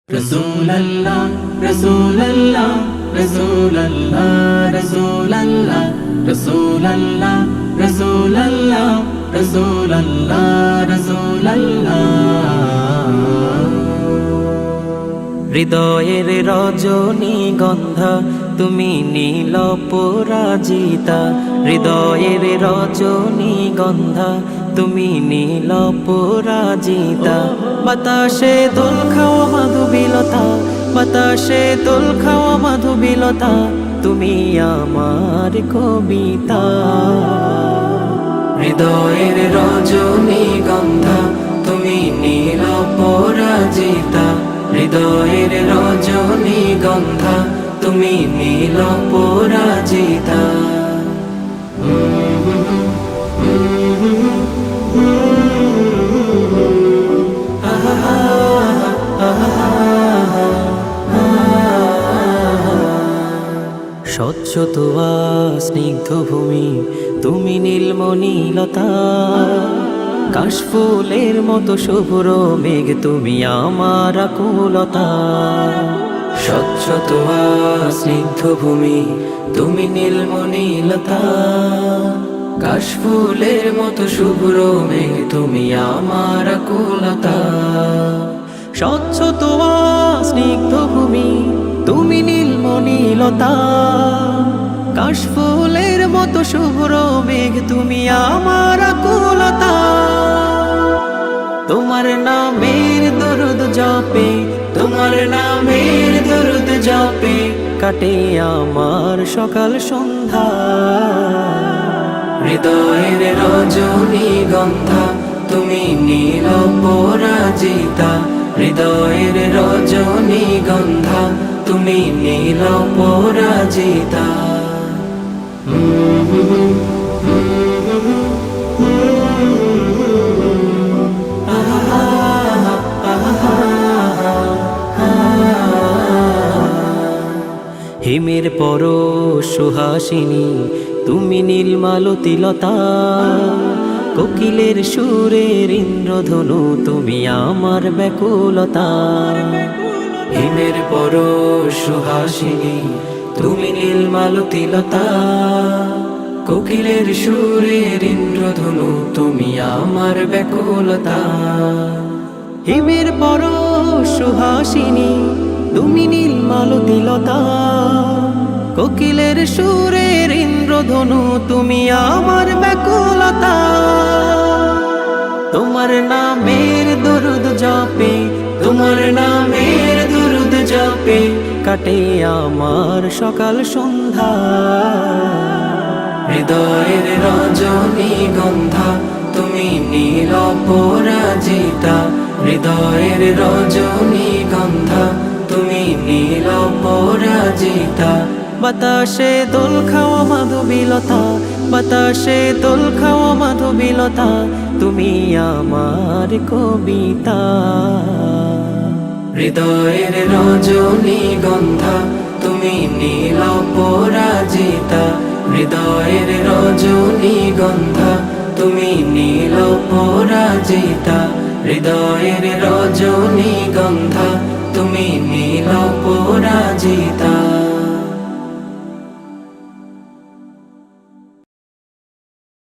Rasulallah, Rasulallah, Rasulallah, Rasulallah, Rasulallah, Rasulallah, Rasulallah, Rasulallah। হৃদয়ের রজনীগন্ধা তুমি নীল পরাজিতা, হৃদয়ের রজনীগন্ধা তুমি নীল পরাজিতা। বাতাসে দোল খাওয়া মাধুবিলতা, বাতাসে দোল খাওয়া মাধুবিলতা, তুমি আমার কবিতা। হৃদয়ের রজনীগন্ধা তুমি নীল পরাজিতা, হৃদয়ের রজনীগন্ধা তুমি নীল পরাজিতা। স্বচ্ছ তোয়া স্নিগ্ধ ভূমি তুমি নীলমণিলতা, কাশফুলের মতো শুভ্র মেঘ তুমি আমার আকুলতা। স্বচ্ছ তোয়া স্নিগ্ধ ভূমি তুমি নীলমণিলতা, কাশফুলের মতো শুভ্র মেঘ তুমি আমার আকুলতা। স্বচ্ছ তোয়া স্নিগ্ধ ভূমি তুমি নীলমণিলতা, কাশফুলের মতো শুভ্র মেঘ তুমি আমার আকুলতা। তোমার নামের দরুদ জপে, তোমার নামের দরুদ জপে কাটে আমার সকাল সন্ধ্যা। হৃদয়ের রজনীগন্ধা তুমি নীল পরাজিতা, হৃদয়ের রজনীগন্ধা তুমি নীল পরাজিতা। হিমের পরশ সুহাসিনী তুমি নীলমালতিলতা, কোকিলের সুরের ইন্দ্রধনু তুমি আমার ব্যাকুলতা। হিমের পরশ সুহাসিনী তুমি নীলমালতিলতা, কোকিলের সুরের ইন্দ্রধনু তুমি আমার ব্যাকুলতা। হিমের পরশ সুহাসিনী তুমি নীলমালতিলতা, কোকিলের সুরের ইন্দ্রধনু তুমি আমার ব্যাকুলতা। তোমার নামের দরুদ জপে, তোমার নামের দরুদ জপে কাটে আমার সকাল সন্ধ্যা। হৃদয়ের রজনীগন্ধা তুমি নীল পরাজিতা, হৃদয়ের রজনীগন্ধা তুমি নীল পরাজিতা। বাতাসে দোল খাওয়া মাধুবিলতা, বাতাসে দোল খাওয়া মাধুবিলতা, তুমি আমার কবিতা। হৃদয়ের রজনীগন্ধা তুমি নীল পরাজিতা, হৃদয়ের রজনীগন্ধা তুমি নীল পরাজিতা, হৃদয়ের রজনীগন্ধা তুমি নীল পরাজিতা।